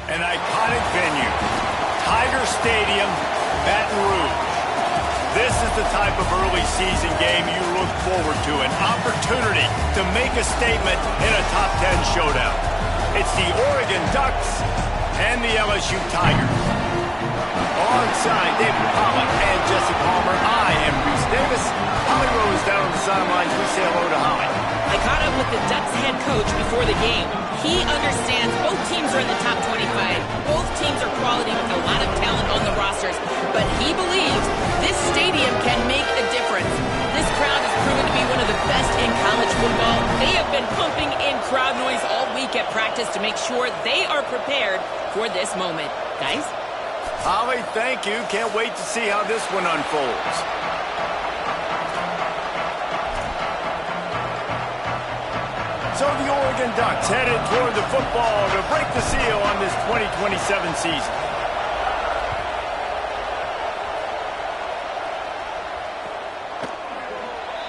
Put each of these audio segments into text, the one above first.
An iconic venue, Tiger Stadium, Baton Rouge. This is the type of early season game you look forward to, an opportunity to make a statement in a top 10 showdown. It's the Oregon Ducks and the LSU Tigers. Alongside David Pollock and Jesse Palmer, I am Reese Davis. Holly Rose down on the sidelines. We say hello to Holly. I caught up with the Ducks head coach before the game. He understands both teams are in the top 25. Both teams are quality with a lot of talent on the rosters. But he believes this stadium can make a difference. This crowd has proven to be one of the best in college football. They have been pumping in crowd noise all week at practice to make sure they are prepared for this moment. Guys? Holly, thank you. Can't wait to see how this one unfolds. So the Oregon Ducks headed toward the football to break the seal on this 2027 season.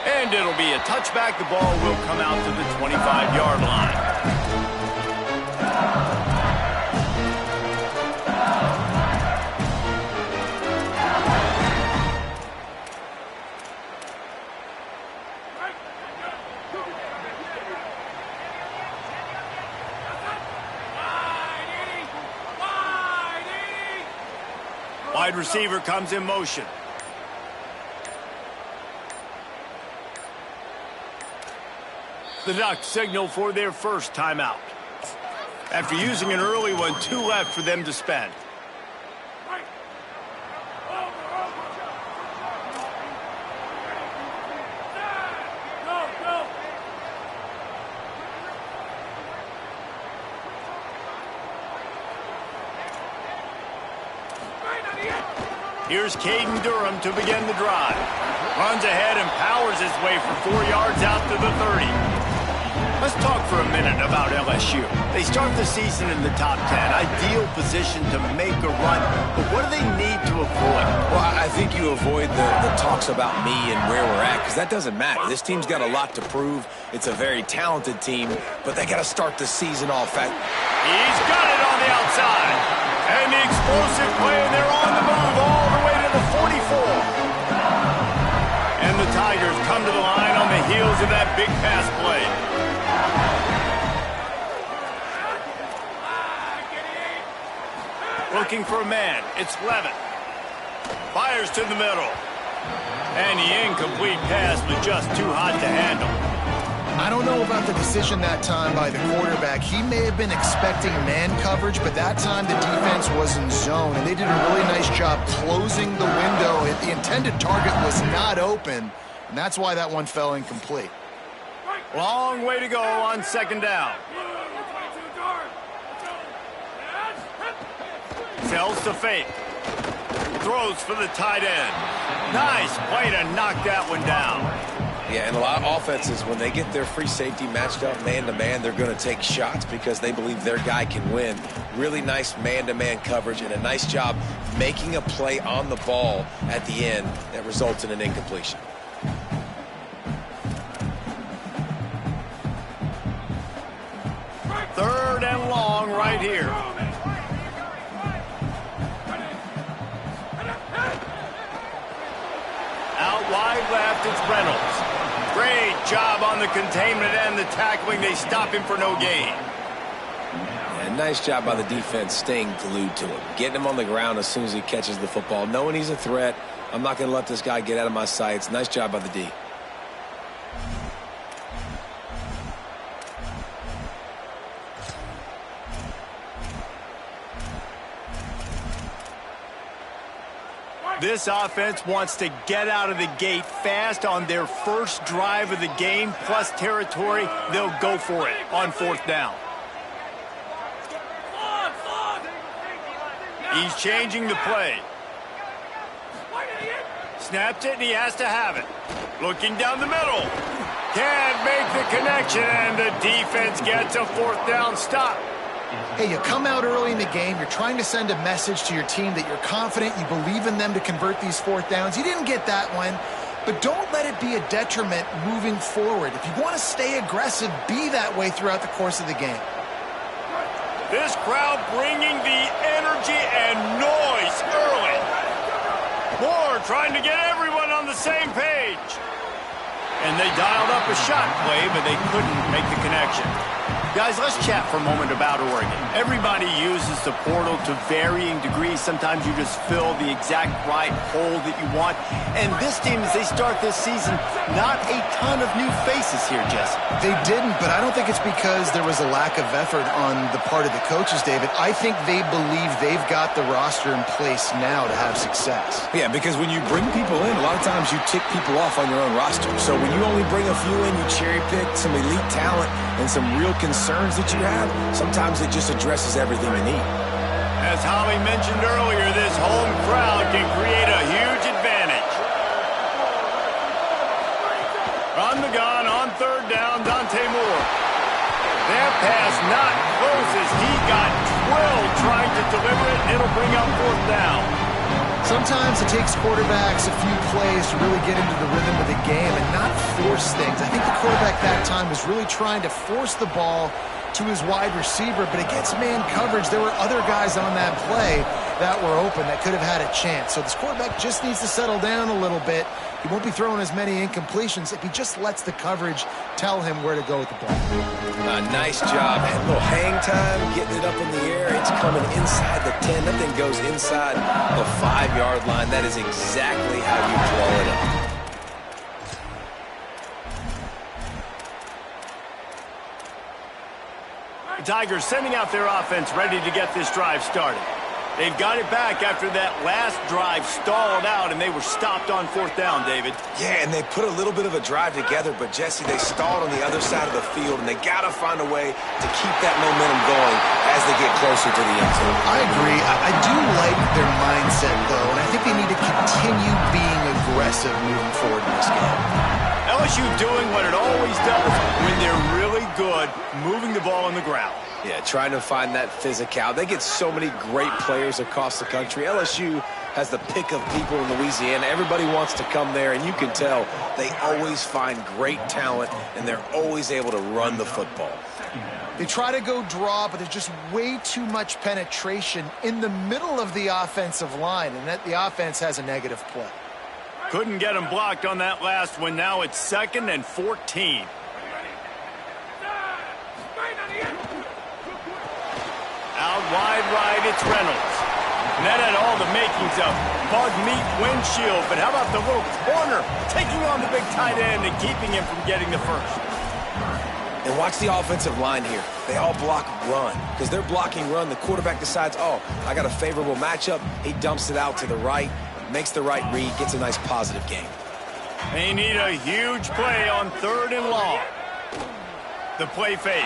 And it'll be a touchback. The ball will come out to the 25-yard line. Wide receiver comes in motion. The Ducks signal for their first timeout. After using an early one, 2 left for them to spend. Here's Caden Durham to begin the drive. Runs ahead and powers his way for 4 yards out to the 30. Let's talk for a minute about LSU. They start the season in the top 10. Ideal position to make a run. But what do they need to avoid? Well, I think you avoid the talks about me and where we're at, because that doesn't matter. This team's got a lot to prove. It's a very talented team, but they got to start the season off at... He's got it on the outside. And the explosive play, and they're on the move all the way to the 44. And the Tigers come to the line on the heels of that big pass play. Looking for a man. It's Levitt. Fires to the middle. And the incomplete pass was just too hot to handle. I don't know about the decision that time by the quarterback. He may have been expecting man coverage, but that time the defense was in zone, and they did a really nice job closing the window. The intended target was not open, and that's why that one fell incomplete. Long way to go on second down. Sells to fake. Throws for the tight end. Nice play to knock that one down. Yeah, and a lot of offenses, when they get their free safety matched up man-to-man, they're going to take shots because they believe their guy can win. Really nice man-to-man coverage and a nice job making a play on the ball at the end that results in an incompletion. Third and long right here. Out wide left, it's Reynolds. Great job on the containment and the tackling. They stop him for no gain. And nice job by the defense staying glued to him. Getting him on the ground as soon as he catches the football. Knowing he's a threat. I'm not going to let this guy get out of my sights. Nice job by the D. This offense wants to get out of the gate fast on their first drive of the game, plus territory. They'll go for it on fourth down. He's changing the play. Snapped it, and he has to have it. Looking down the middle. Can't make the connection, and the defense gets a fourth down stop. Hey, you come out early in the game, you're trying to send a message to your team that you're confident, you believe in them to convert these fourth downs. You didn't get that one, but don't let it be a detriment moving forward. If you want to stay aggressive, be that way throughout the course of the game. This crowd bringing the energy and noise early. Moore trying to get everyone on the same page. And they dialed up a shot play, but they couldn't make the connection. Guys, let's chat for a moment about Oregon. Everybody uses the portal to varying degrees. Sometimes you just fill the exact right hole that you want. And this team, as they start this season, not a ton of new faces here, Jesse. They didn't, but I don't think it's because there was a lack of effort on the part of the coaches, David. I think they believe they've got the roster in place now to have success. Yeah, because when you bring people in, a lot of times you tick people off on your own roster. So when you only bring a few in, you cherry pick some elite talent and some real concerns that you have, sometimes it just addresses everything you need. As Holly mentioned earlier, this home crowd can create a huge advantage. On the gun, on third down, Dante Moore. That pass not close as he got drilled trying to deliver it, and it'll bring up fourth down. Sometimes it takes quarterbacks a few plays to really get into the rhythm of the game and not force things. I think the quarterback that time was really trying to force the ball to his wide receiver, but against man coverage, there were other guys on that play that were open that could have had a chance. So this quarterback just needs to settle down a little bit. He won't be throwing as many incompletions if he just lets the coverage tell him where to go with the ball. Nice job. That little hang time, getting it up in the air. It's coming inside the 10. That thing goes inside the 5-yard line. That is exactly how you draw it up. The Tigers sending out their offense ready to get this drive started. They've got it back after that last drive stalled out, and they were stopped on fourth down, David. Yeah, and they put a little bit of a drive together, but, Jesse, they stalled on the other side of the field, and they got to find a way to keep that momentum going as they get closer to the end zone. I agree. I do like their mindset, though, and I think they need to continue being aggressive moving forward in this game. LSU doing what it always does when they're really good, moving the ball on the ground. Yeah, trying to find that physicality. They get so many great players across the country. LSU has the pick of people in Louisiana. Everybody wants to come there, and you can tell they always find great talent, and they're always able to run the football. They try to go draw, but there's just way too much penetration in the middle of the offensive line, and that the offense has a negative play. Couldn't get him blocked on that last one. Now it's 2nd and 14. Out wide right, it's Reynolds. And that had all the makings of bug meat windshield. But how about the little corner taking on the big tight end and keeping him from getting the first? And watch the offensive line here. They all block run. Because they're blocking run, the quarterback decides, oh, I got a favorable matchup. He dumps it out to the right, makes the right read, gets a nice positive gain. They need a huge play on 3rd and long. The play fake.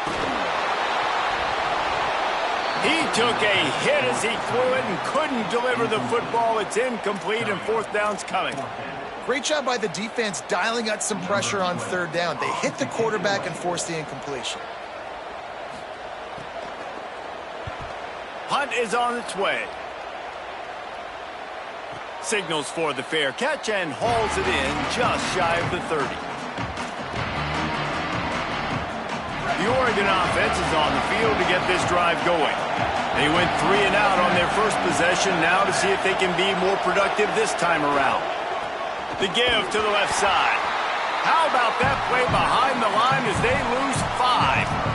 He took a hit as he threw it and couldn't deliver the football. It's incomplete, and fourth down's coming. Great job by the defense dialing out some pressure on 3rd down. They hit the quarterback and forced the incompletion. Punt is on its way. Signals for the fair catch and hauls it in just shy of the 30. The Oregon offense is on the field to get this drive going. They went 3 and out on their first possession, now to see if they can be more productive this time around. The give to the left side. How about that play behind the line as they lose 5?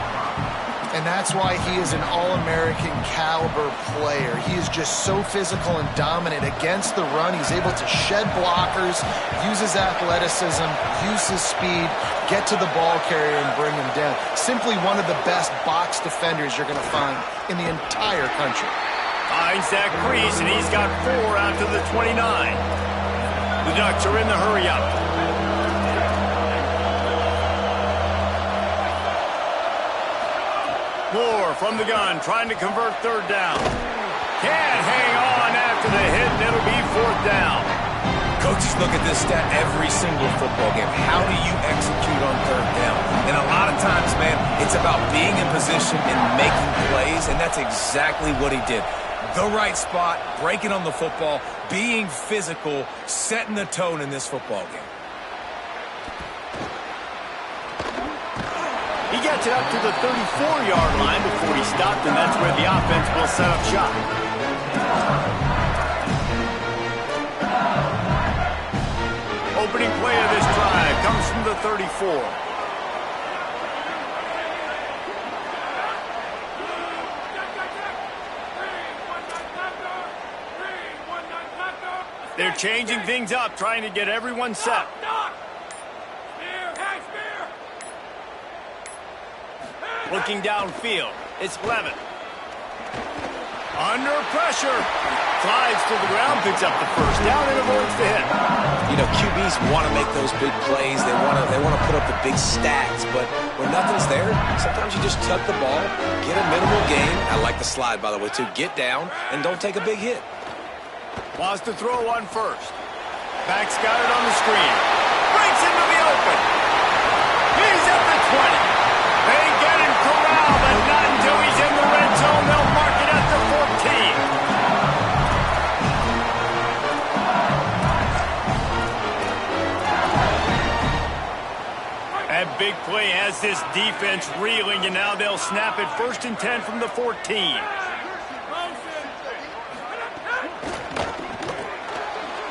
And that's why he is an All-American caliber player. He is just so physical and dominant against the run. He's able to shed blockers, use his athleticism, use his speed, get to the ball carrier and bring him down. Simply one of the best box defenders you're going to find in the entire country. Finds that crease, and he's got 4 out to the 29. The Ducks are in the hurry-up. Moore from the gun, trying to convert 3rd down. Can't hang on after the hit, and it'll be 4th down. Coaches look at this stat every single football game. How do you execute on 3rd down? And a lot of times, man, it's about being in position and making plays, and that's exactly what he did. The right spot, breaking on the football, being physical, setting the tone in this football game. He gets gets it up to the 34-yard line before he stopped, and that's where the offense will set up shop. Opening play of this drive comes from the 34. They're changing things up, trying to get everyone set. Looking downfield, it's Levin. Under pressure. Slides to the ground, picks up the first down, and avoids the hit. You know, QBs want to make those big plays. They want to put up the big stats. But when nothing's there, sometimes you just tuck the ball, get a minimal gain. I like the slide, by the way, too. Get down and don't take a big hit. Wants to throw one first. Back's got it on the screen. Breaks into the open. He's at the 20. They get him corralled, but not until he's in the red zone. They'll mark it at the 14. That big play has this defense reeling, and now they'll snap it 1st and 10 from the 14.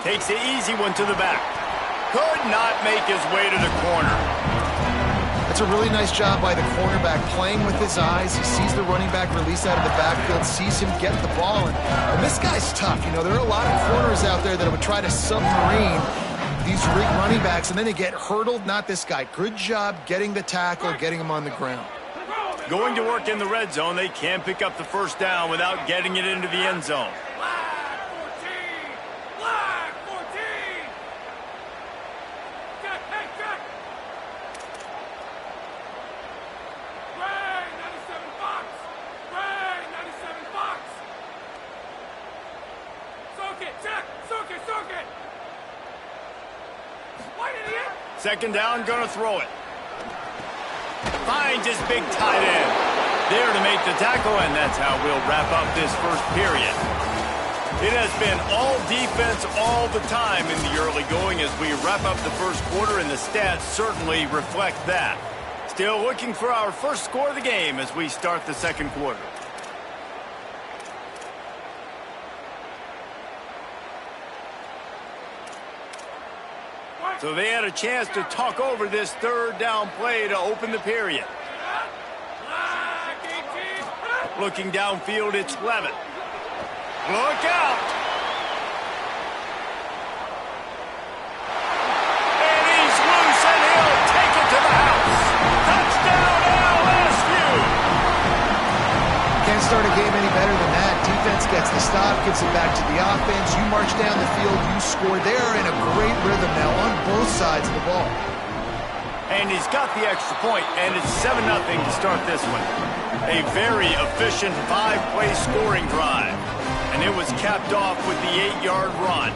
Takes the easy one to the back. Could not make his way to the corner. That's a really nice job by the cornerback, playing with his eyes. He sees the running back release out of the backfield, sees him get the ball. And this guy's tough. You know, there are a lot of corners out there that would try to submarine these running backs, and then they get hurdled. Not this guy. Good job getting the tackle, getting him on the ground. Going to work in the red zone. They can pick up the first down without getting it into the end zone. Second down, gonna throw it. Finds his big tight end. There to make the tackle, and that's how we'll wrap up this first period. It has been all defense all the time in the early going as we wrap up the first quarter, and the stats certainly reflect that. Still looking for our first score of the game as we start the second quarter. So they had a chance to talk over this third down play to open the period. Looking downfield, it's Levin. Look out! And he's loose, and he'll take it to the house. Touchdown, LSU! Can't start a game any better than that. Defense gets the stop, gives it back to the offense. You march down the field, you score. They're in a great rhythm now on both sides of the ball. And he's got the extra point, and it's 7-0 to start this one. A very efficient 5-play scoring drive. And it was capped off with the 8-yard run.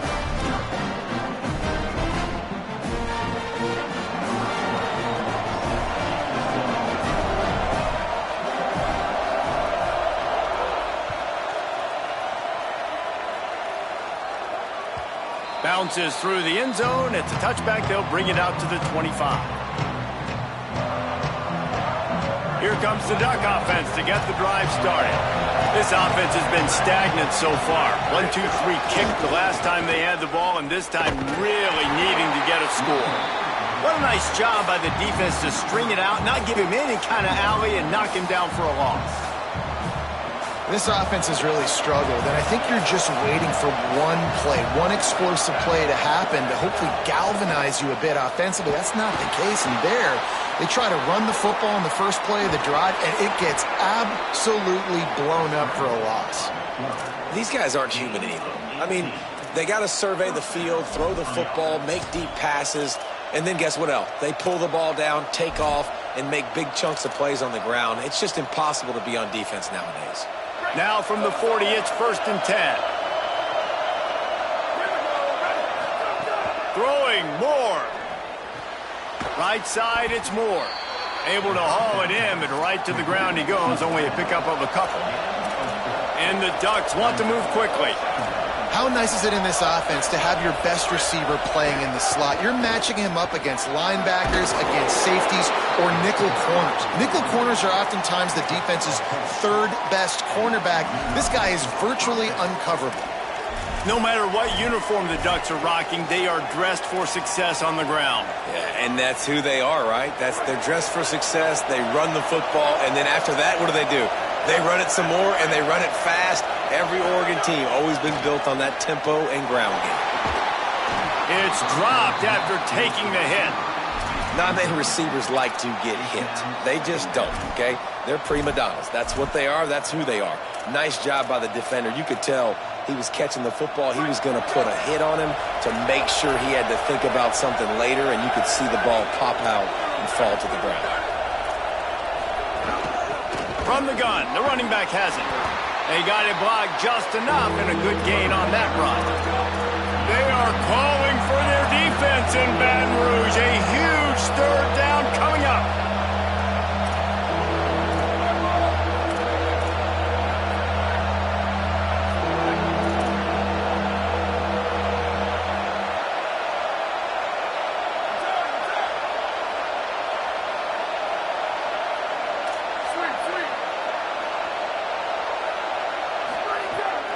Bounces through the end zone. It's a touchback. They'll bring it out to the 25. Here comes the Duck offense to get the drive started. This offense has been stagnant so far. 1-2-3 kick the last time they had the ball, and this time really needing to get a score. What a nice job by the defense to string it out, not give him any kind of alley, and knock him down for a loss. This offense has really struggled, and I think you're just waiting for one play, one explosive play to happen to hopefully galvanize you a bit offensively. That's not the case, and there they try to run the football in the first play of the drive, and it gets absolutely blown up for a loss. These guys aren't human anymore. I mean, they got to survey the field, throw the football, make deep passes, and then guess what else? They pull the ball down, take off, and make big chunks of plays on the ground. It's just impossible to be on defense nowadays. Now from the 40, it's 1st and 10. Throwing Moore. Right side, it's Moore. Able to haul it in, but right to the ground he goes. Only a pickup of a couple. And the Ducks want to move quickly. How nice is it in this offense to have your best receiver playing in the slot? You're matching him up against linebackers, against safeties, or nickel corners. Nickel corners are oftentimes the defense's third best cornerback. This guy is virtually uncoverable. No matter what uniform the Ducks are rocking, they are dressed for success on the ground. Yeah, and that's who they are, right? They're dressed for success. They run the football, and then after that, what do? They run it some more, and they run it fast. Every Oregon team always been built on that tempo and ground game. It's dropped after taking the hit. Not many receivers like to get hit. They just don't, okay? They're prima donnas. That's what they are. That's who they are. Nice job by the defender. You could tell he was catching the football. He was going to put a hit on him to make sure he had to think about something later, and you could see the ball pop out and fall to the ground. From the gun, the running back has it. They got it blocked just enough and a good gain on that run. They are calling for their defense in Baton Rouge. A huge third down coming up.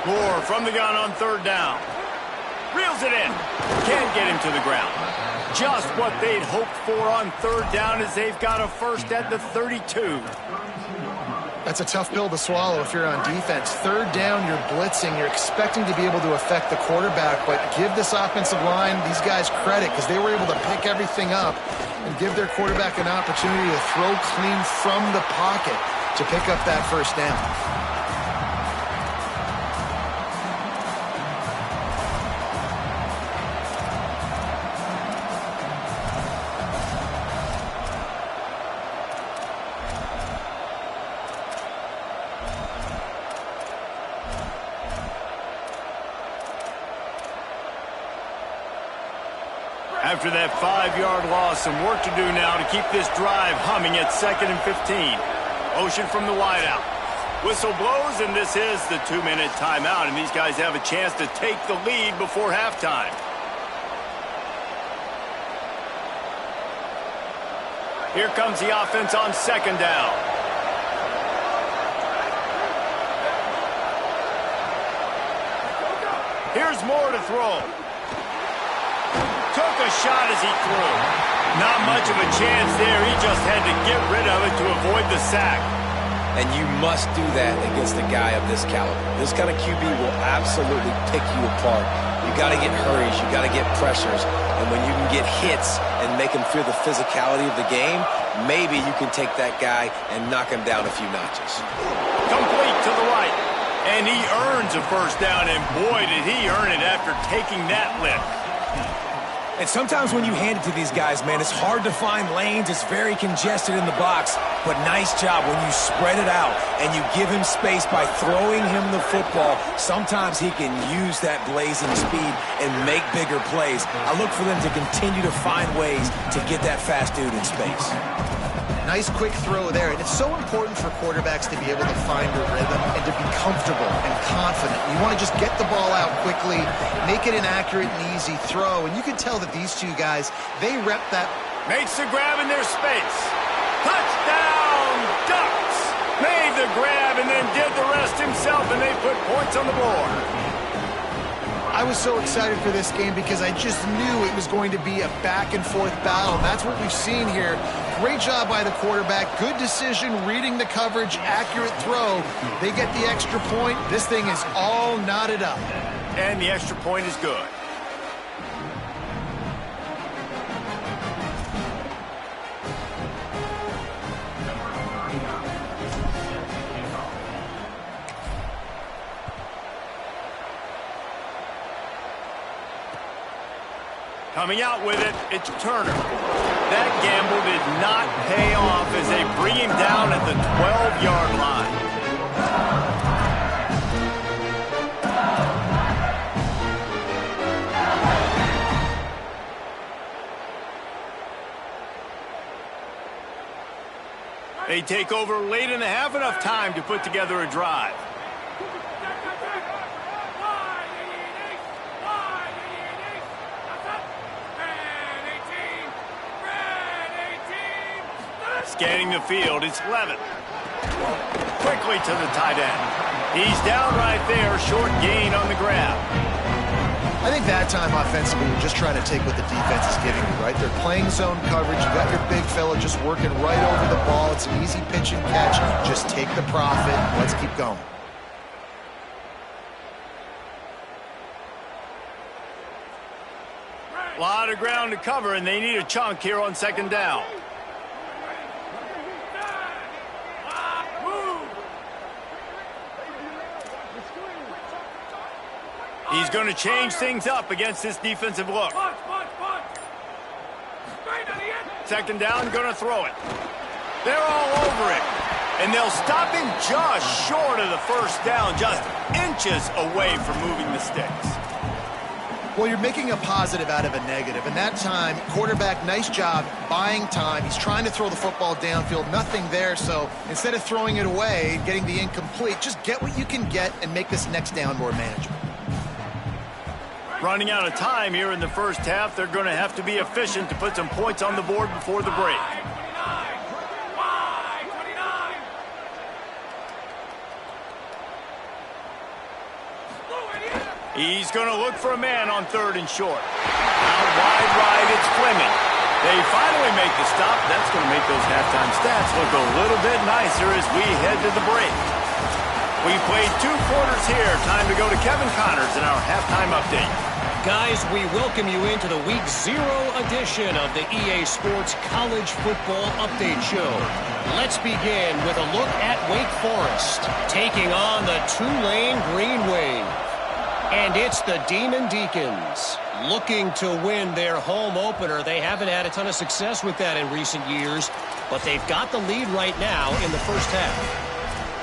Moore from the gun on third down. Reels it in. Can't get him to the ground. Just what they'd hoped for on third down as they've got a first at the 32. That's a tough pill to swallow if you're on defense. Third down, you're blitzing. You're expecting to be able to affect the quarterback, but give this offensive line, these guys, credit because they were able to pick everything up and give their quarterback an opportunity to throw clean from the pocket to pick up that first down. After that 5-yard loss, some work to do now to keep this drive humming at 2nd and 15. Motion from the wideout. Whistle blows, and this is the 2-minute timeout, and these guys have a chance to take the lead before halftime. Here comes the offense on 2nd down. Here's Moore to throw. Took a shot as he threw. Not much of a chance there. He just had to get rid of it to avoid the sack. And you must do that against a guy of this caliber. This kind of QB will absolutely pick you apart. You got to get hurries. You got to get pressures. And when you can get hits and make him feel the physicality of the game, maybe you can take that guy and knock him down a few notches. Complete to the right. And he earns a first down, and boy, did he earn it after taking that lift. And sometimes when you hand it to these guys, man, it's hard to find lanes. It's very congested in the box. But nice job when you spread it out and you give him space by throwing him the football. Sometimes he can use that blazing speed and make bigger plays. I look for them to continue to find ways to get that fast dude in space. Nice quick throw there, and it's so important for quarterbacks to be able to find a rhythm and to be comfortable and confident. You want to just get the ball out quickly, make it an accurate and easy throw, and you can tell that these two guys, they rep that. Makes the grab in their space. Touchdown, Ducks! Made the grab and then did the rest himself, and they put points on the board. I was so excited for this game because I just knew it was going to be a back-and-forth battle, and that's what we've seen here. Great job by the quarterback. Good decision, reading the coverage, accurate throw. They get the extra point. This thing is all knotted up. And the extra point is good. Coming out with it, it's Turner. That gamble did not pay off as they bring him down at the 12-yard line. They take over late in the half, enough time to put together a drive. Scanning the field, it's Levitt. Quickly to the tight end. He's down right there, short gain on the grab. I think that time offensively, you're just trying to take what the defense is giving you, right? They're playing zone coverage. You got your big fella just working right over the ball. It's an easy pitch and catch. Just take the profit. Let's keep going. A lot of ground to cover, and they need a chunk here on second down. He's going to change things up against this defensive look. Second down, going to throw it. They're all over it. And they'll stop him just short of the first down, just inches away from moving the sticks. Well, you're making a positive out of a negative. And that time, quarterback, nice job buying time. He's trying to throw the football downfield. Nothing there. So instead of throwing it away, getting the incomplete, just get what you can get and make this next down more manageable. Running out of time here in the first half. They're going to have to be efficient to put some points on the board before the break. He's going to look for a man on third and short. Out wide right, it's Fleming. They finally make the stop. That's going to make those halftime stats look a little bit nicer as we head to the break. We played 2 quarters here. Time to go to Kevin Connors in our halftime update. Guys, we welcome you into the Week 0 edition of the EA Sports College Football Update Show. Let's begin with a look at Wake Forest, taking on the Tulane Green Wave. And it's the Demon Deacons looking to win their home opener. They haven't had a ton of success with that in recent years, but they've got the lead right now in the first half.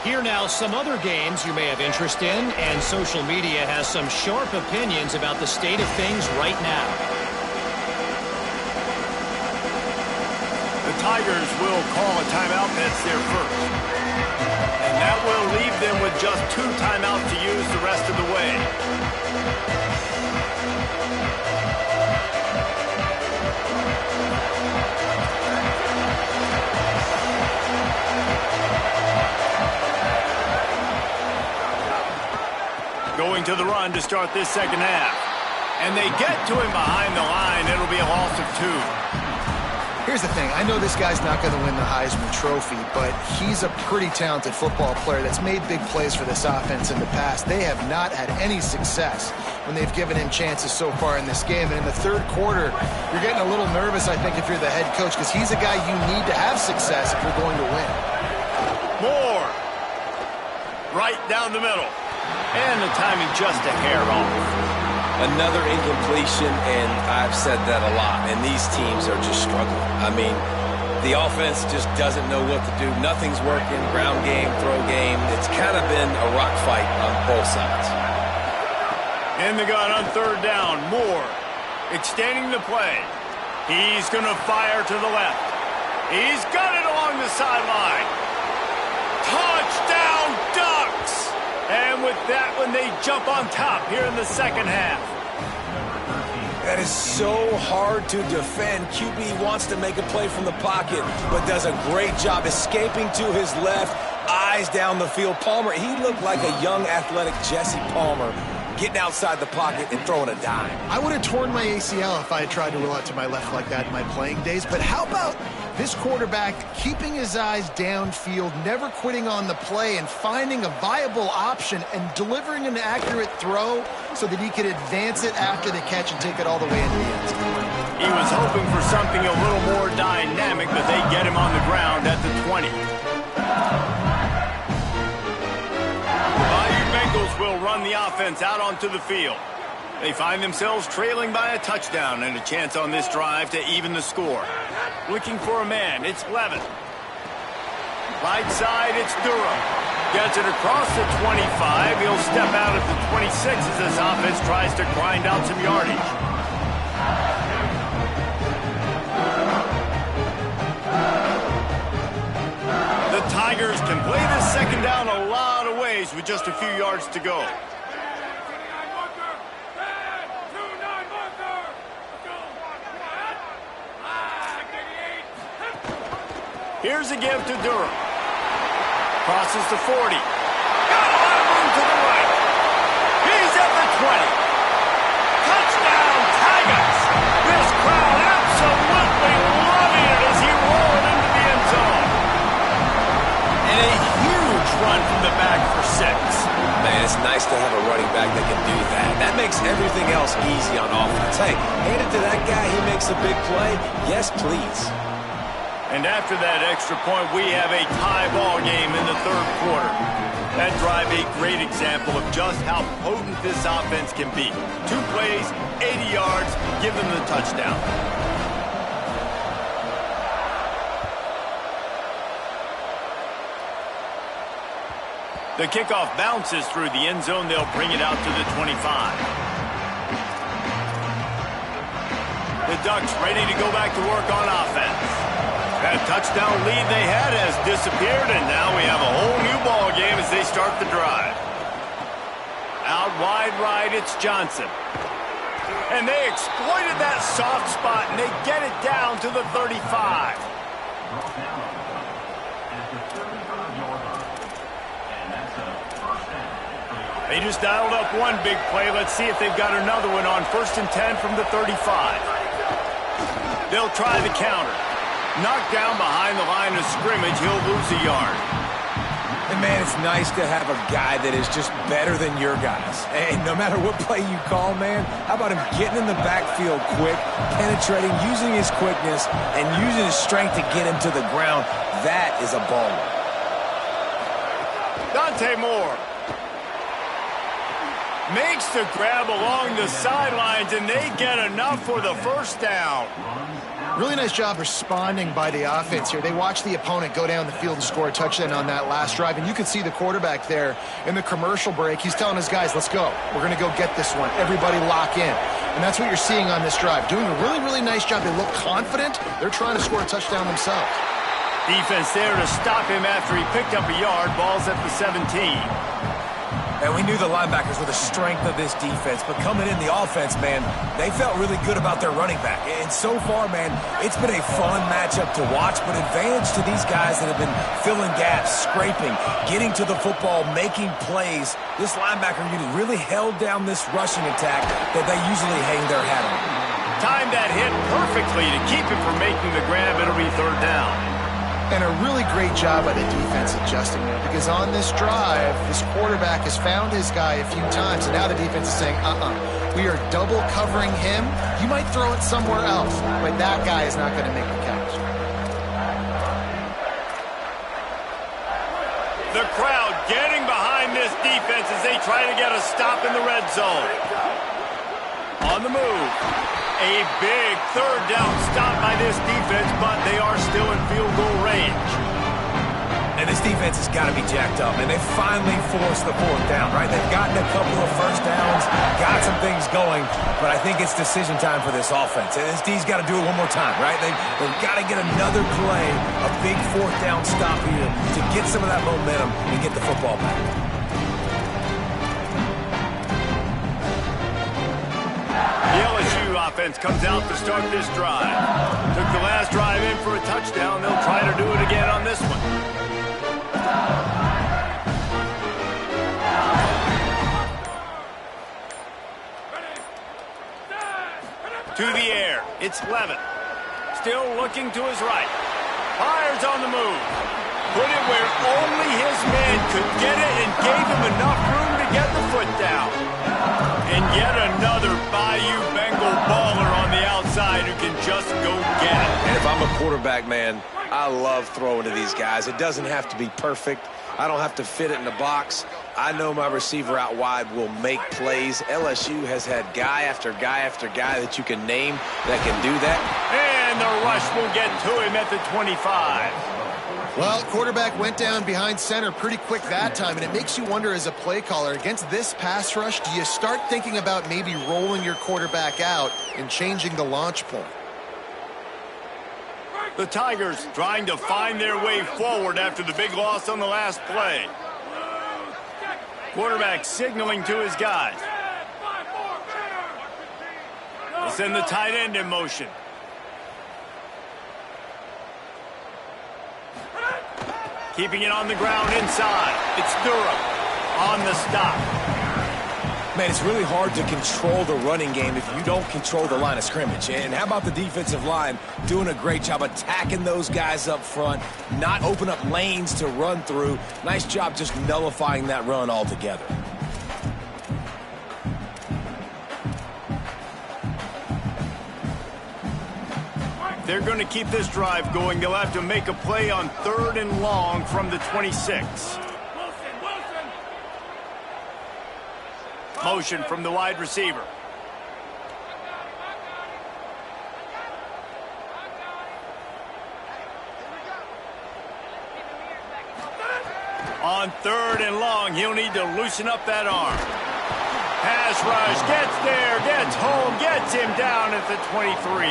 Here now, some other games you may have interest in, and social media has some sharp opinions about the state of things right now. The Tigers will call a timeout. That's their first. And that will leave them with just 2 timeouts to use the rest of the way. Going to the run to start this second half. And they get to him behind the line. It'll be a loss of 2. Here's the thing. I know this guy's not going to win the Heisman Trophy, but he's a pretty talented football player that's made big plays for this offense in the past. They have not had any success when they've given him chances so far in this game. And in the third quarter, you're getting a little nervous, I think, if you're the head coach, because he's a guy you need to have success if you're going to win. Moore. Right down the middle. And the timing just a hair off. Another incompletion, and I've said that a lot, and these teams are just struggling. I mean, the offense just doesn't know what to do. Nothing's working, ground game, throw game. It's kind of been a rock fight on both sides. In the gun on third down, Moore extending the play. He's going to fire to the left. He's got it along the sideline. Touchdown, Ducks! And with that one, they jump on top here in the second half. That is so hard to defend. QB wants to make a play from the pocket, but does a great job escaping to his left, eyes down the field. Palmer, he looked like a young, athletic Jesse Palmer, getting outside the pocket and throwing a dime. I would have torn my ACL if I had tried to roll out to my left like that in my playing days, but how about this quarterback keeping his eyes downfield, never quitting on the play, and finding a viable option and delivering an accurate throw so that he could advance it after the catch and take it all the way into the end zone. He was hoping for something a little more dynamic, but they get him on the ground at the 20. The Bayou Bengals will run the offense out onto the field. They find themselves trailing by a touchdown and a chance on this drive to even the score. Looking for a man, it's Levitt. Right side, it's Durham. Gets it across the 25. He'll step out at the 26 as this offense tries to grind out some yardage. The Tigers can play this second down a lot of ways with just a few yards to go. Here's a give to Durham. Crosses the 40. Got a lot of room to the right. He's at the 20. Touchdown, Tigers! This crowd absolutely loving it as he rolled into the end zone. And a huge run from the back for 6. Man, it's nice to have a running back that can do that. That makes everything else easy on offense. Hey, hand it to that guy, he makes a big play. Yes, please. And after that extra point, we have a tie ball game in the third quarter. That drive a great example of just how potent this offense can be. 2 plays, 80 yards, give them the touchdown. The kickoff bounces through the end zone. They'll bring it out to the 25. The Ducks ready to go back to work on offense. That touchdown lead they had has disappeared, and now we have a whole new ball game as they start the drive. Out wide right, it's Johnson. And they exploited that soft spot, and they get it down to the 35. They just dialed up one big play. Let's see if they've got another one on 1st and 10 from the 35. They'll try the counter. Knocked down behind the line of scrimmage. He'll lose a yard. And, man, it's nice to have a guy that is just better than your guys. And no matter what play you call, man, how about him getting in the backfield quick, penetrating, using his quickness, and using his strength to get him to the ground? That is a baller. Dante Moore makes the grab along the sidelines, and they get enough for the first down. Really nice job responding by the offense here. They watched the opponent go down the field and score a touchdown on that last drive, and you could see the quarterback there in the commercial break. He's telling his guys, let's go. We're going to go get this one. Everybody lock in. And that's what you're seeing on this drive. Doing a really, really nice job. They look confident. They're trying to score a touchdown themselves. Defense there to stop him after he picked up a yard. Ball's at the 17. And we knew the linebackers were the strength of this defense, but coming in the offense, man, they felt really good about their running back. And so far, man, it's been a fun matchup to watch, but advantage to these guys that have been filling gaps, scraping, getting to the football, making plays. This linebacker unit really held down this rushing attack that they usually hang their hat on. Timed that hit perfectly to keep him from making the grab. It'll be 3rd down. And a really great job by the defense adjusting there, because on this drive, this quarterback has found his guy a few times, and now the defense is saying, we are double covering him. You might throw it somewhere else, but that guy is not going to make the catch. The crowd getting behind this defense as they try to get a stop in the red zone. On the move. A big 3rd down stop by this defense, but they are still in field goal range. And this defense has got to be jacked up, and they finally forced the 4th down, right? They've gotten a couple of first downs, got some things going, but I think it's decision time for this offense. And this D's got to do it one more time, right? They've got to get another play, a big 4th down stop here to get some of that momentum and get the football back. The LSU offense comes out to start this drive. Took the last drive in for a touchdown. They'll try to do it again on this one. To the air. It's Levitt. Still looking to his right. Fires on the move. Put it where only his man could get it and gave him enough room to get the foot down. And yet another Bayou Bengal baller on the outside who can just go get it. And if I'm a quarterback, man, I love throwing to these guys. It doesn't have to be perfect. I don't have to fit it in the box. I know my receiver out wide will make plays. LSU has had guy after guy after guy that you can name that can do that. And the rush will get to him at the 25. Well, quarterback went down behind center pretty quick that time, and it makes you wonder as a play caller, against this pass rush, do you start thinking about maybe rolling your quarterback out and changing the launch point? The Tigers trying to find their way forward after the big loss on the last play. Quarterback signaling to his guys. They'll send the tight end in motion. Keeping it on the ground inside. It's Durham on the stop. Man, it's really hard to control the running game if you don't control the line of scrimmage. And how about the defensive line doing a great job attacking those guys up front, not open up lanes to run through. Nice job just nullifying that run altogether. They're going to keep this drive going. They'll have to make a play on 3rd and long from the 26. Motion from the wide receiver. On 3rd and long, he'll need to loosen up that arm. Pass rush, gets there, gets home, gets him down at the 23.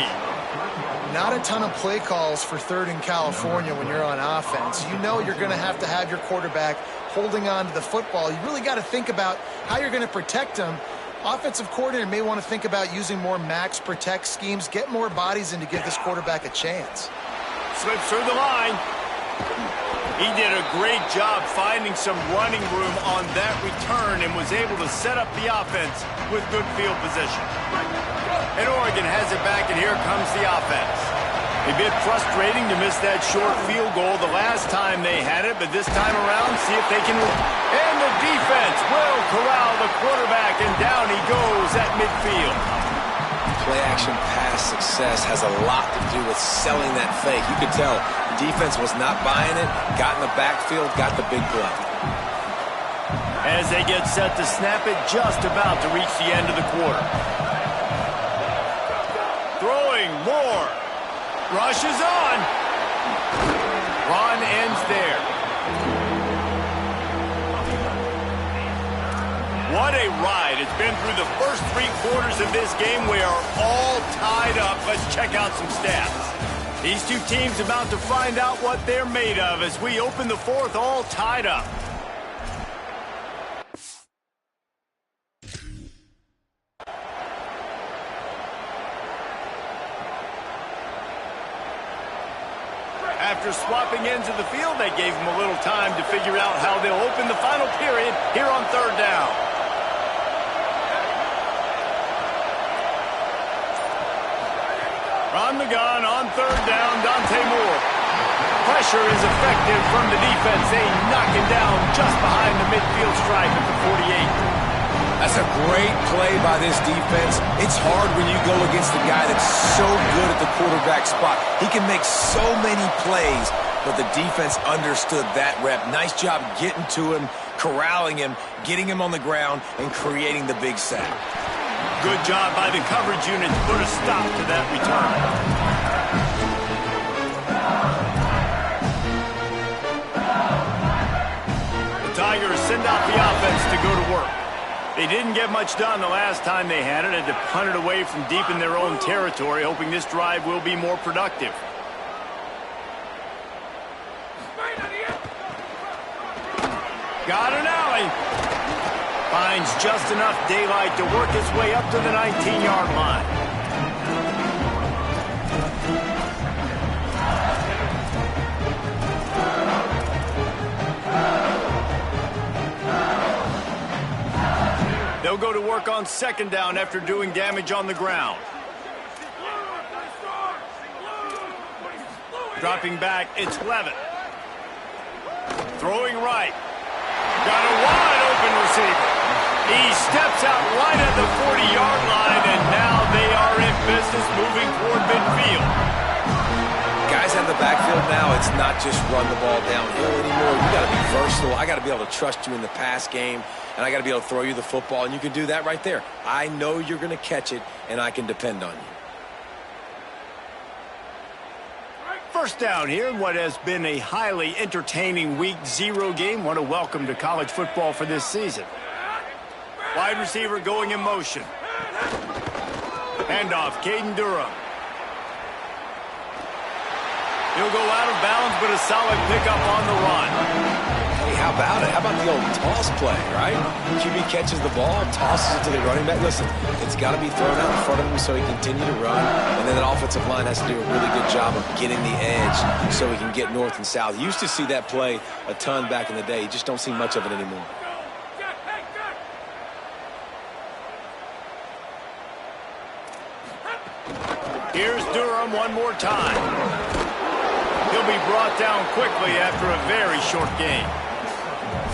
Not a ton of play calls for 3rd in California when you're on offense. You know you're going to have your quarterback holding on to the football. You really got to think about how you're going to protect him. Offensive coordinator may want to think about using more max protect schemes, get more bodies in to give this quarterback a chance. Slips through the line. He did a great job finding some running room on that return and was able to set up the offense with good field position. And Oregon has it back, and here comes the offense. A bit frustrating to miss that short field goal the last time they had it, but this time around, see if they can. And the defense will corral the quarterback, and down he goes at midfield. Play-action pass success has a lot to do with selling that fake. You could tell the defense was not buying it, got in the backfield, got the big play. As they get set to snap it, just about to reach the end of the quarter. Throwing more. Rush is on. Run ends there. What a ride. It's been through the first 3 quarters of this game. We are all tied up. Let's check out some stats. These two teams about to find out what they're made of as we open the 4th all tied up. After swapping ends of the field, they gave them a little time to figure out how they'll open the final period here on 3rd down. From the gun on 3rd down, Dante Moore. Pressure is effective from the defense. They knock him down just behind the midfield stripe at the 48. That's a great play by this defense. It's hard when you go against a guy that's so good at the quarterback spot. He can make so many plays, but the defense understood that rep. Nice job getting to him, corralling him, getting him on the ground, and creating the big sack. Good job by the coverage unit to put a stop to that return. The Tigers send out the offense to go to work. They didn't get much done the last time they had it. Had to punt it away from deep in their own territory, hoping this drive will be more productive. Got an alley. Finds just enough daylight to work his way up to the 19-yard line. They'll go to work on 2nd down after doing damage on the ground. Dropping back, it's Levitt. Throwing right. Got a wide open receiver. He steps out right at the 40-yard line, and now they are in business moving toward midfield. Guys have the backfield now. It's not just run the ball downhill anymore. You got to be versatile. I got to be able to trust you in the pass game, and I got to be able to throw you the football, and you can do that right there. I know you're going to catch it, and I can depend on you. 1st down here in what has been a highly entertaining Week 0 game. What a welcome to college football for this season. Wide receiver going in motion. Handoff, Caden Durham. He'll go out of bounds, but a solid pickup on the run. Hey, how about it? How about the old toss play, right? QB catches the ball, tosses it to the running back. Listen, it's got to be thrown out in front of him so he can continue to run, and then that offensive line has to do a really good job of getting the edge so he can get north and south. You used to see that play a ton back in the day. You just don't see much of it anymore. Here's Durham one more time. He'll be brought down quickly after a very short game.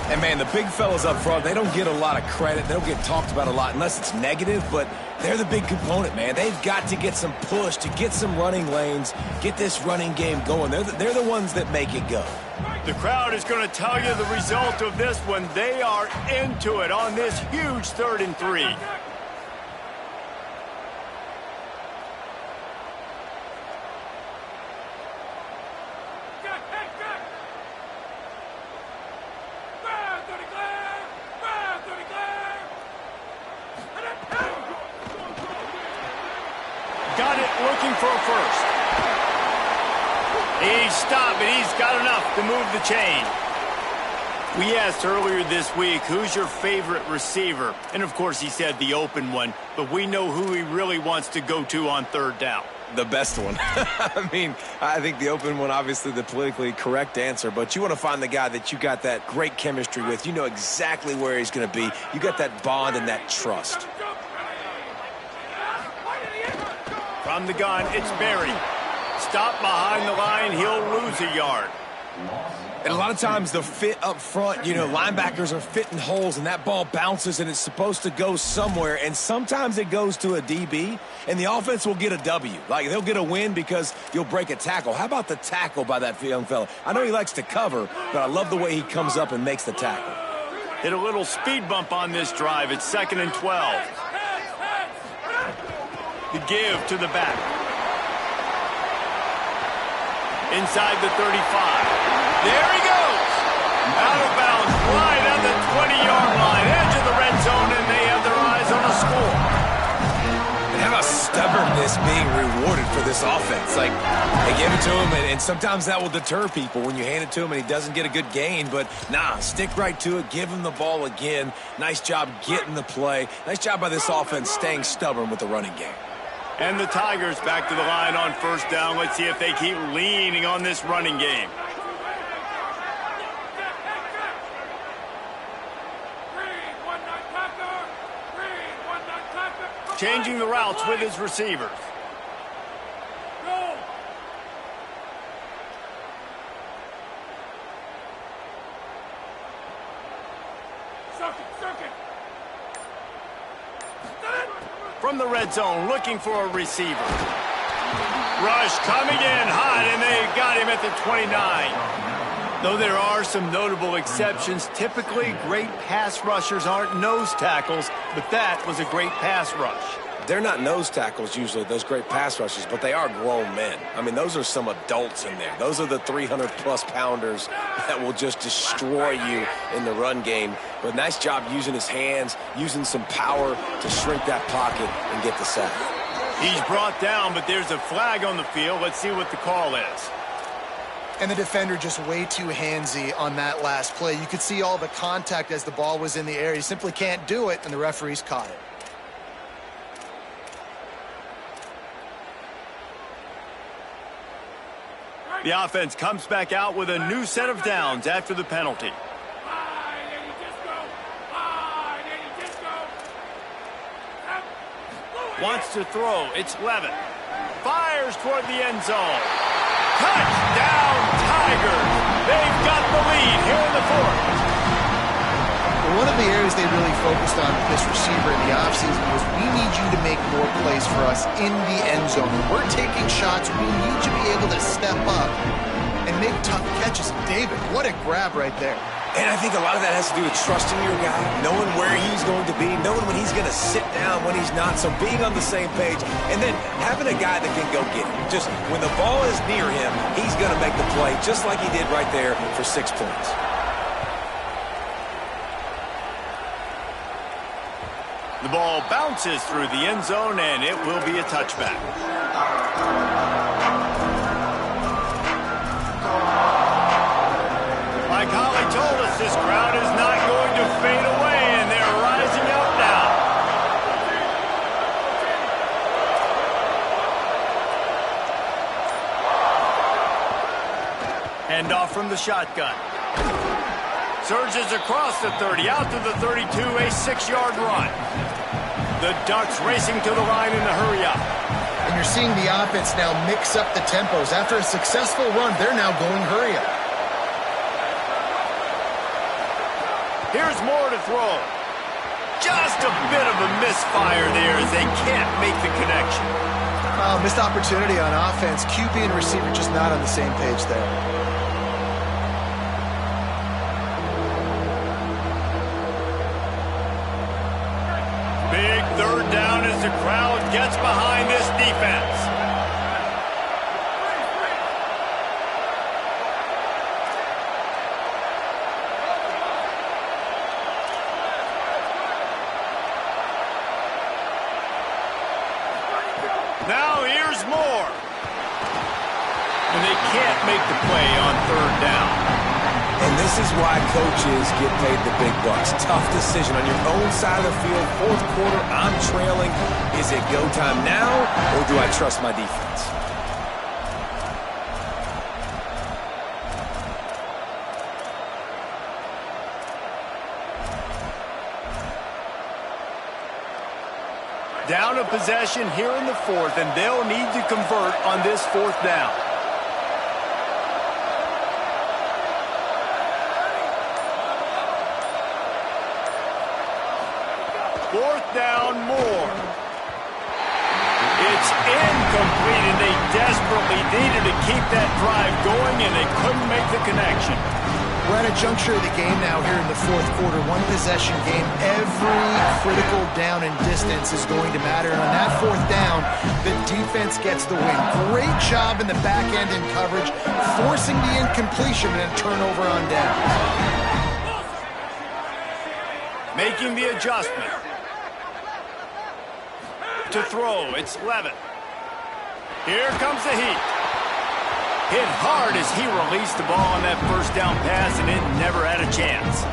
And, man, the big fellas up front, they don't get a lot of credit. They don't get talked about a lot unless it's negative, but they're the big component, man. They've got to get some push, to get some running lanes, get this running game going. They're the ones that make it go. The crowd is going to tell you the result of this when they are into it on this huge 3rd and 3. Got it, looking for a first. He's stopped, and he's got enough to move the chain. We asked earlier this week, who's your favorite receiver? And, of course, he said the open one, but we know who he really wants to go to on 3rd down. The best one. I mean, I think the open one, obviously the politically correct answer, but you want to find the guy that you got that great chemistry with. You know exactly where he's going to be. You got that bond and that trust. From the gun, it's Berry. Stop behind the line, he'll lose a yard. And a lot of times the fit up front, you know, linebackers are fitting holes and that ball bounces and it's supposed to go somewhere. And sometimes it goes to a DB and the offense will get a W. Like they'll get a win because you'll break a tackle. How about the tackle by that young fella? I know he likes to cover, but I love the way he comes up and makes the tackle. Hit a little speed bump on this drive. It's 2nd and 12. The give to the back. Inside the 35. There he goes. Out of bounds, right on the 20-yard line. Edge of the red zone, and they have their eyes on a score. And how about stubbornness being rewarded for this offense? Like, they give it to him, and sometimes that will deter people when you hand it to him and he doesn't get a good gain. But, nah, stick right to it. Give him the ball again. Nice job getting the play. Nice job by this offense staying stubborn with the running game. And the Tigers back to the line on 1st down. Let's see if they keep leaning on this running game. Changing the routes with his receivers. From the red zone, looking for a receiver. Rush coming in hot, and they got him at the 29. Though there are some notable exceptions, typically great pass rushers aren't nose tackles, but that was a great pass rush. They're not nose tackles usually, those great pass rushers, but they are grown men. I mean, those are some adults in there. Those are the 300-plus pounders that will just destroy you in the run game. But nice job using his hands, using some power to shrink that pocket and get the sack. He's brought down, but there's a flag on the field. Let's see what the call is. And the defender just way too handsy on that last play. You could see all the contact as the ball was in the air. He simply can't do it, and the referees caught it. The offense comes back out with a new set of downs after the penalty. Wants to throw. It's Levitt. Fires toward the end zone. Touchdown, Tigers. They've got the lead here in the 4th. One of the areas they really focused on with this receiver in the offseason was we need you to make more plays for us in the end zone. When we're taking shots, we need you to be able to step up and make tough catches. David, what a grab right there. And I think a lot of that has to do with trusting your guy, knowing where he's going to be, knowing when he's going to sit down, when he's not, so being on the same page, and then having a guy that can go get it. Just when the ball is near him, he's going to make the play, just like he did right there for 6 points. The ball bounces through the end zone, and it will be a touchback. Like Holly told us, this crowd is not shotgun. Surges across the 30, out to the 32, a 6-yard run. The Ducks racing to the line in a hurry-up. And you're seeing the offense now mix up the tempos. After a successful run, they're now going hurry-up. Here's Moore to throw. Just a bit of a misfire there as they can't make the connection. Missed opportunity on offense. QB and receiver just not on the same page there. Big third down as the crowd gets behind this defense. Now here's Moore. And they can't make the play on third down. And this is why coaches get paid the big bucks. Tough decision on your own side of the field. Fourth quarter, I'm trailing. Is it go time now, or do I trust my defense? Down a possession here in the fourth, and they'll need to convert on this fourth down. Fourth down, Moore. It's incomplete, and they desperately needed to keep that drive going, and they couldn't make the connection. We're at a juncture of the game now here in the fourth quarter. One possession game. Every critical down and distance is going to matter. And on that fourth down, the defense gets the win. Great job in the back end in coverage, forcing the incompletion and a turnover on down. Making the adjustment. To throw, it's Levitt. Here comes the heat. Hit hard as he released the ball on that first down pass, and it never had a chance.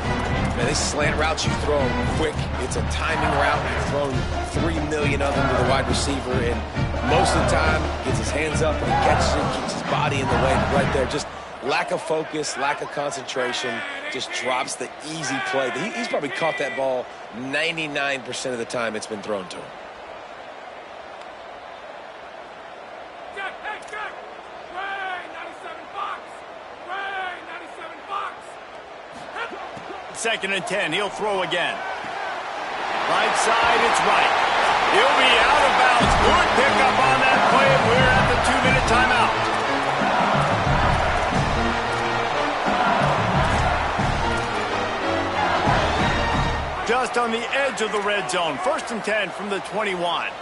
Man, they slant routes, you throw them quick. It's a timing route. You've thrown 3 million of them to the wide receiver, and most of the time, gets his hands up and he catches it, keeps his body in the way. Right there, just lack of focus, lack of concentration, just drops the easy play. He's probably caught that ball 99% of the time it's been thrown to him. Second and 10, he'll throw again. Right side, it's right. He'll be out of bounds. Good pickup on that play, and we're at the 2-minute timeout. Just on the edge of the red zone. First and 10 from the 21.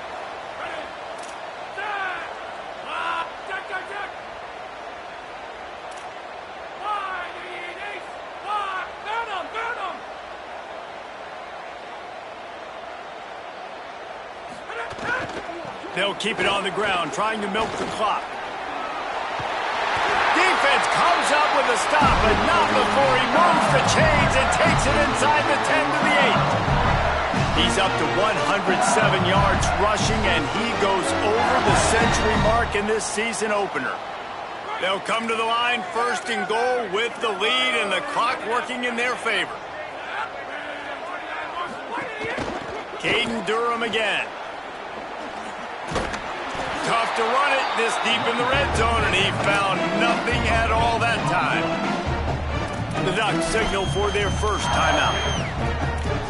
They'll keep it on the ground, trying to milk the clock. Defense comes up with a stop, but not before he moves the chains and takes it inside the 10 to the 8. He's up to 107 yards rushing, and he goes over the century mark in this season opener. They'll come to the line first and goal with the lead and the clock working in their favor. Caden Durham again. Tough to run it this deep in the red zone, and he found nothing at all that time. The Ducks signal for their first timeout.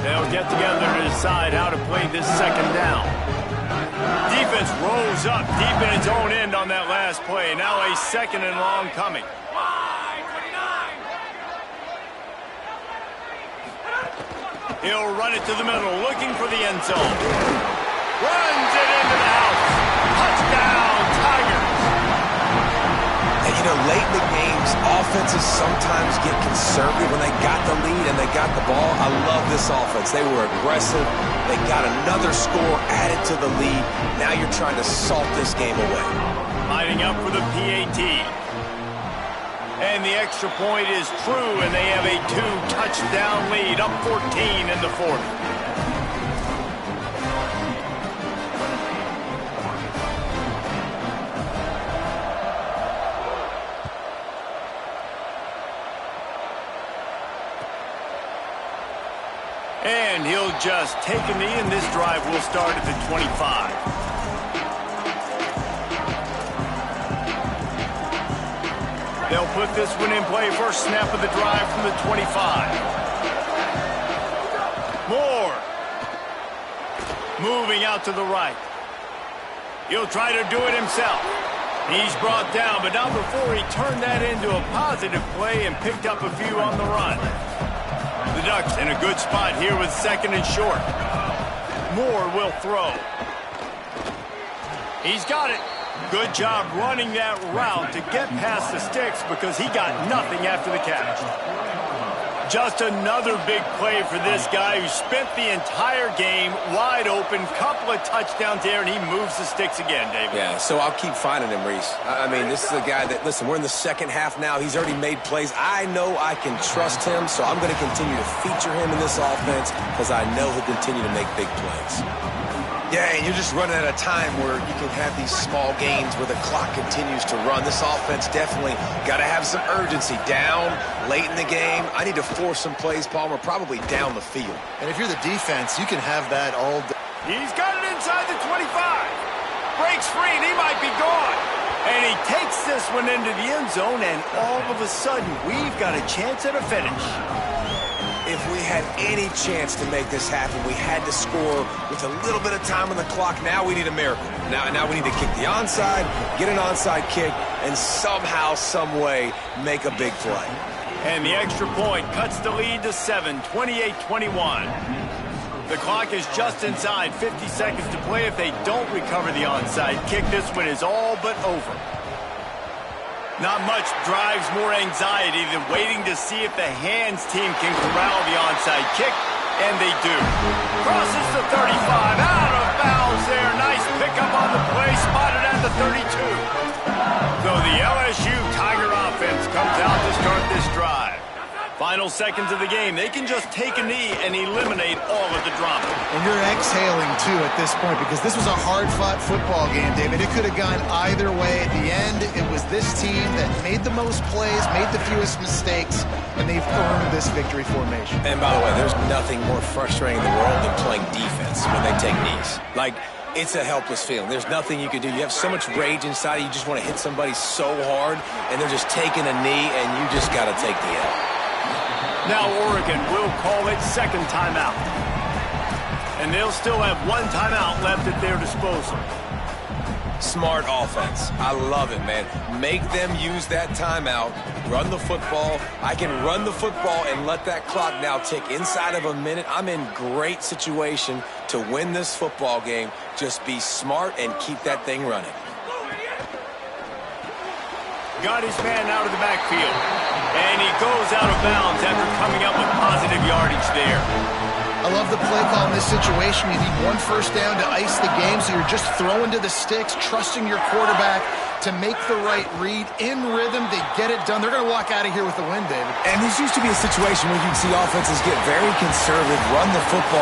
They'll get together to decide how to play this second down. Defense rolls up deep in its own end on that last play. Now a second and long coming. He'll run it to the middle, looking for the end zone. Runs it into the house. Touchdown, Tigers. And you know, late in the games, offenses sometimes get conservative when they got the lead and they got the ball. I love this offense. They were aggressive. They got another score added to the lead. Now you're trying to salt this game away. Lining up for the PAT. And the extra point is true, and they have a 2-touchdown lead, up 14 in the fourth. And he'll just take a knee, and this drive will start at the 25. They'll put this one in play. First snap of the drive from the 25. Moore. Moving out to the right. He'll try to do it himself. He's brought down, but not before he turned that into a positive play and picked up a few on the run. The Ducks in a good spot here with second and short. Moore will throw. He's got it. Good job running that route to get past the sticks because he got nothing after the catch. Just another big play for this guy who spent the entire game wide open, couple of touchdowns there, and he moves the sticks again, David. Yeah, so I'll keep finding him, Reese. I mean, this is a guy that, listen, we're in the second half now. He's already made plays. I know I can trust him, so I'm going to continue to feature him in this offense because I know he'll continue to make big plays. Yeah, and you're just running at a time where you can have these small gains where the clock continues to run. This offense definitely got to have some urgency. Down, late in the game. I need to force some plays, Palmer, probably down the field. And if you're the defense, you can have that all day. He's got it inside the 25. Breaks free, and he might be gone. And he takes this one into the end zone, and all of a sudden, we've got a chance at a finish. If we had any chance to make this happen, we had to score with a little bit of time on the clock. Now we need a miracle. Now we need to kick the onside, get an onside kick, and somehow, some way, make a big play. And the extra point cuts the lead to 7, 28-21. The clock is just inside 50 seconds to play. If they don't recover the onside kick, this one is all but over. Not much drives more anxiety than waiting to see if the hands team can corral the onside kick, and they do. Crosses the 35, out of bounds there. Nice pickup on the play, spotted at the 32. So the LSU Tiger offense comes out to start this drive. Final seconds of the game. They can just take a knee and eliminate all of the drama. And you're exhaling, too, at this point because this was a hard-fought football game, David. It could have gone either way. At the end, it was this team that made the most plays, made the fewest mistakes, and they've earned this victory formation. And by the way, there's nothing more frustrating in the world than playing defense when they take knees. Like, it's a helpless feeling. There's nothing you can do. You have so much rage inside you just want to hit somebody so hard, and they're just taking a knee, and you just got to take the L. Now Oregon will call it second timeout. And they'll still have one timeout left at their disposal. Smart offense. I love it, man. Make them use that timeout, run the football. I can run the football and let that clock now tick inside of a minute. I'm in great situation to win this football game. Just be smart and keep that thing running. Got his man out of the backfield. And he goes out of bounds after coming up with positive yardage there. I love the play call in this situation. You need one first down to ice the game, so you're just throwing to the sticks, trusting your quarterback to make the right read. In rhythm, they get it done. They're going to walk out of here with the win, David. And this used to be a situation where you'd see offenses get very conservative, run the football,